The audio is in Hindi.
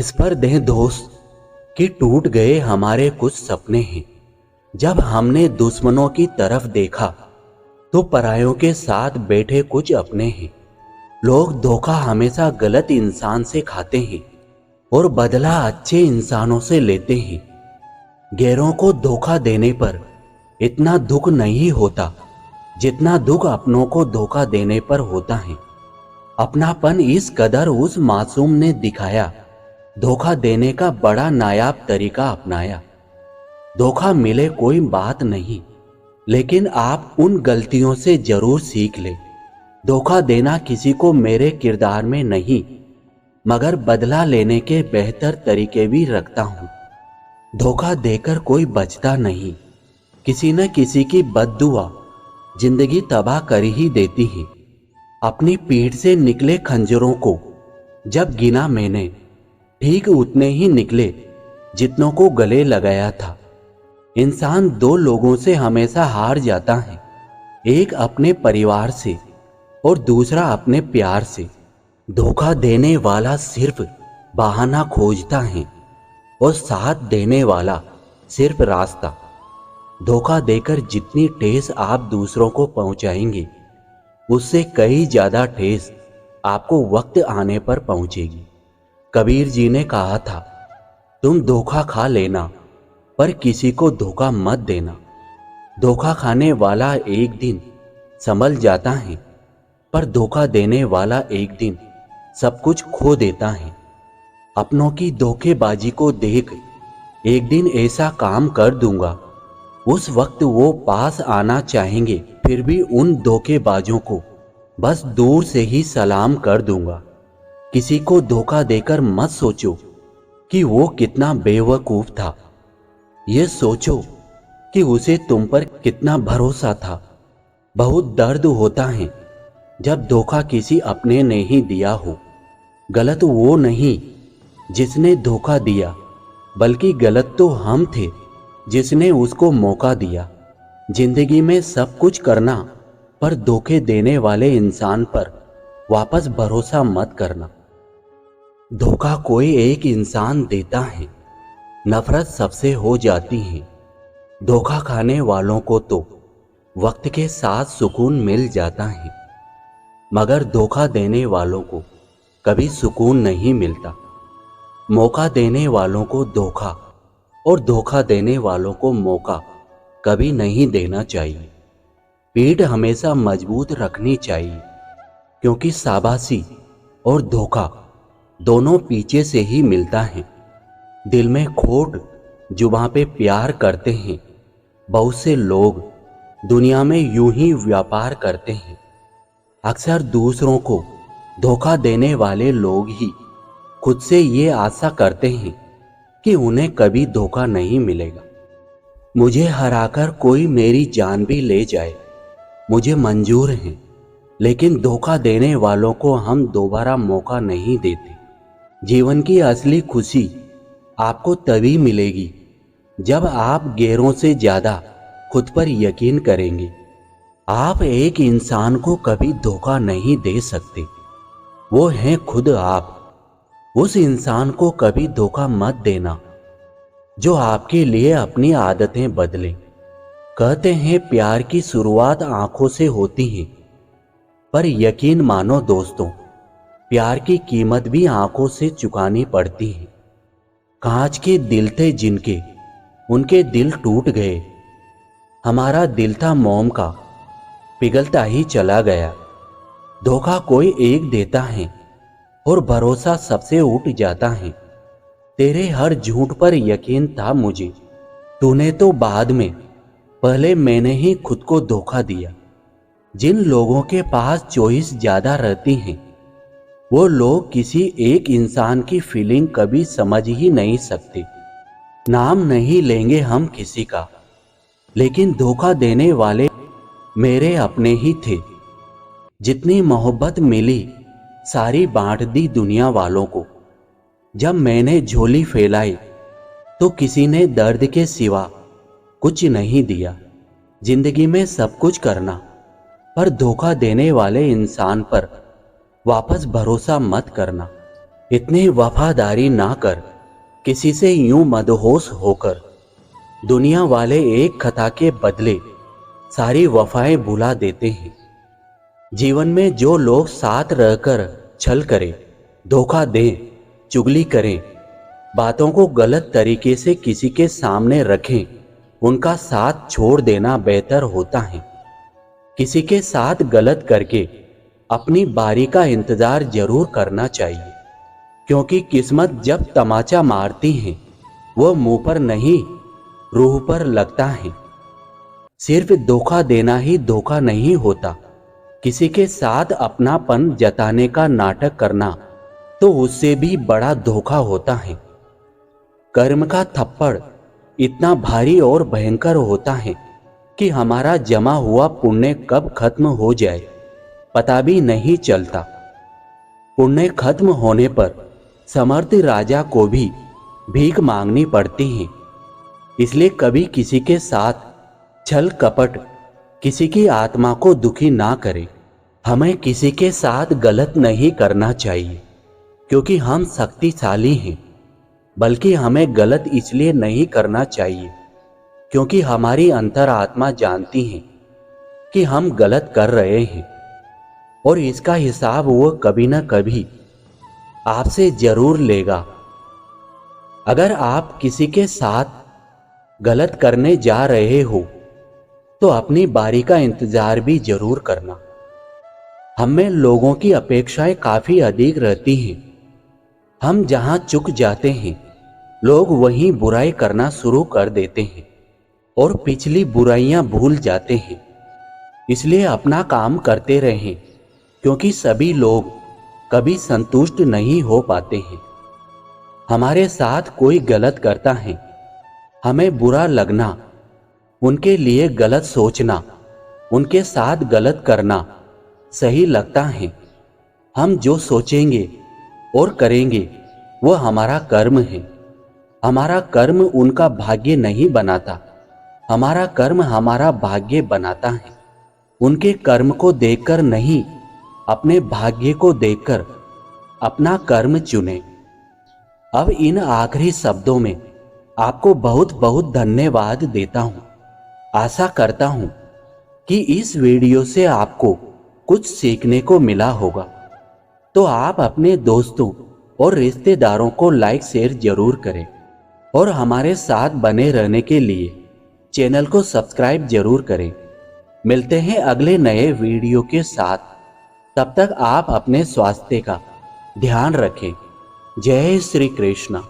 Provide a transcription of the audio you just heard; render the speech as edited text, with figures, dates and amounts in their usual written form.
इस पर दें दोस्त कि टूट गए हमारे कुछ सपने हैं। जब हमने दुश्मनों की तरफ देखा तो परायों के साथ बैठे कुछ अपने हैं। लोग धोखा हमेशा गलत इंसान से खाते हैं और बदला अच्छे इंसानों से लेते हैं। गैरों को धोखा देने पर इतना दुख नहीं होता जितना दुख अपनों को धोखा देने पर होता है। अपनापन इस कदर उस मासूम ने दिखाया, धोखा देने का बड़ा नायाब तरीका अपनाया। धोखा मिले कोई बात नहीं, लेकिन आप उन गलतियों से जरूर सीख ले। धोखा देना किसी को मेरे किरदार में नहीं, मगर बदला लेने के बेहतर तरीके भी रखता हूं। धोखा देकर कोई बचता नहीं, किसी न किसी की बद्दुआ जिंदगी तबाह कर ही देती है। अपनी पीठ से निकले खंजरों को जब गिना मैंने, ठीक उतने ही निकले जितनों को गले लगाया था। इंसान दो लोगों से हमेशा हार जाता है, एक अपने परिवार से और दूसरा अपने प्यार से। धोखा देने वाला सिर्फ बहाना खोजता है और साथ देने वाला सिर्फ रास्ता। धोखा देकर जितनी ठेस आप दूसरों को पहुंचाएंगे, उससे कई ज्यादा ठेस आपको वक्त आने पर पहुंचेगी। कबीर जी ने कहा था, तुम धोखा खा लेना पर किसी को धोखा मत देना। धोखा खाने वाला एक दिन संभल जाता है, पर धोखा देने वाला एक दिन सब कुछ खो देता है। अपनों की धोखेबाजी को देख एक दिन ऐसा काम कर दूंगा, उस वक्त वो पास आना चाहेंगे, फिर भी उन धोखेबाजों को बस दूर से ही सलाम कर दूंगा। किसी को धोखा देकर मत सोचो कि वो कितना बेवकूफ था, ये सोचो कि उसे तुम पर कितना भरोसा था। बहुत दर्द होता है जब धोखा किसी अपने ने ही दिया हो। गलत वो नहीं जिसने धोखा दिया, बल्कि गलत तो हम थे जिसने उसको मौका दिया। जिंदगी में सब कुछ करना, पर धोखे देने वाले इंसान पर वापस भरोसा मत करना। धोखा कोई एक इंसान देता है, नफरत सबसे हो जाती है। धोखा खाने वालों को तो वक्त के साथ सुकून मिल जाता है, मगर धोखा देने वालों को कभी सुकून नहीं मिलता। मौका देने वालों को धोखा और धोखा देने वालों को मौका कभी नहीं देना चाहिए। पीठ हमेशा मजबूत रखनी चाहिए, क्योंकि शाबाशी और धोखा दोनों पीछे से ही मिलता है। दिल में खोट जुबां पे प्यार करते हैं। बहुत से लोग दुनिया में यूं ही व्यापार करते हैं। अक्सर दूसरों को धोखा देने वाले लोग ही खुद से ये आशा करते हैं कि उन्हें कभी धोखा नहीं मिलेगा। मुझे हराकर कोई मेरी जान भी ले जाए, मुझे मंजूर है, लेकिन धोखा देने वालों को हम दोबारा मौका नहीं देते। जीवन की असली खुशी आपको तभी मिलेगी जब आप गैरों से ज्यादा खुद पर यकीन करेंगे। आप एक इंसान को कभी धोखा नहीं दे सकते, वो हैं खुद आप। उस इंसान को कभी धोखा मत देना जो आपके लिए अपनी आदतें बदले। कहते हैं प्यार की शुरुआत आंखों से होती है, पर यकीन मानो दोस्तों, प्यार की कीमत भी आंखों से चुकानी पड़ती है। कांच के दिल थे जिनके, उनके दिल टूट गए। हमारा दिल था मोम का, पिघलता ही चला गया। धोखा कोई एक देता है और भरोसा सबसे उठ जाता है। तेरे हर झूठ पर यकीन था मुझे, तूने तो बाद में, पहले मैंने ही खुद को धोखा दिया। जिन लोगों के पास चॉइस ज्यादा रहती है, वो लोग किसी एक इंसान की फीलिंग कभी समझ ही नहीं सकते। नाम नहीं लेंगे हम किसी का, लेकिन धोखा देने वाले मेरे अपने ही थे। जितनी मोहब्बत मिली सारी बांट दी दुनिया वालों को। जब मैंने झोली फैलाई तो किसी ने दर्द के सिवा कुछ नहीं दिया। जिंदगी में सब कुछ करना, पर धोखा देने वाले इंसान पर वापस भरोसा मत करना। इतनी वफादारी ना कर किसी से यूं मदहोश होकर। दुनिया वाले एक खता के बदले सारी वफाएं भुला देते हैं। जीवन में जो लोग साथ रहकर छल करें, धोखा दें, चुगली करें, बातों को गलत तरीके से किसी के सामने रखें, उनका साथ छोड़ देना बेहतर होता है। किसी के साथ गलत करके अपनी बारी का इंतजार जरूर करना चाहिए, क्योंकि किस्मत जब तमाचा मारती है वो मुंह पर नहीं रूह पर लगता है। सिर्फ धोखा देना ही धोखा नहीं होता, किसी के साथ अपनापन जताने का नाटक करना तो उससे भी बड़ा धोखा होता है। कर्म का थप्पड़ इतना भारी और भयंकर होता है कि हमारा जमा हुआ पुण्य कब खत्म हो जाए पता भी नहीं चलता। पुण्य खत्म होने पर समर्थ राजा को भी भीख मांगनी पड़ती है। इसलिए कभी किसी के साथ छल कपट किसी की आत्मा को दुखी ना करे। हमें किसी के साथ गलत नहीं करना चाहिए क्योंकि हम शक्तिशाली हैं, बल्कि हमें गलत इसलिए नहीं करना चाहिए क्योंकि हमारी अंतरात्मा जानती है कि हम गलत कर रहे हैं और इसका हिसाब वो कभी ना कभी आपसे जरूर लेगा। अगर आप किसी के साथ गलत करने जा रहे हो तो अपनी बारी का इंतजार भी जरूर करना। हमें लोगों की अपेक्षाएं काफी अधिक रहती हैं। हम जहां चुक जाते हैं लोग वहीं बुराई करना शुरू कर देते हैं और पिछली बुराइयां भूल जाते हैं। इसलिए अपना काम करते रहें क्योंकि सभी लोग कभी संतुष्ट नहीं हो पाते हैं। हमारे साथ कोई गलत करता है, हमें बुरा लगना, उनके लिए गलत सोचना, उनके साथ गलत करना सही लगता है। हम जो सोचेंगे और करेंगे वो हमारा कर्म है। हमारा कर्म उनका भाग्य नहीं बनाता, हमारा कर्म हमारा भाग्य बनाता है। उनके कर्म को देखकर नहीं, अपने भाग्य को देखकर अपना कर्म चुने। अब इन आखिरी शब्दों में आपको बहुत बहुत धन्यवाद देता हूं। आशा करता हूं कि इस वीडियो से आपको कुछ सीखने को मिला होगा। तो आप अपने दोस्तों और रिश्तेदारों को लाइक शेयर जरूर करें और हमारे साथ बने रहने के लिए चैनल को सब्सक्राइब जरूर करें। मिलते हैं अगले नए वीडियो के साथ। तब तक आप अपने स्वास्थ्य का ध्यान रखें। जय श्री कृष्ण।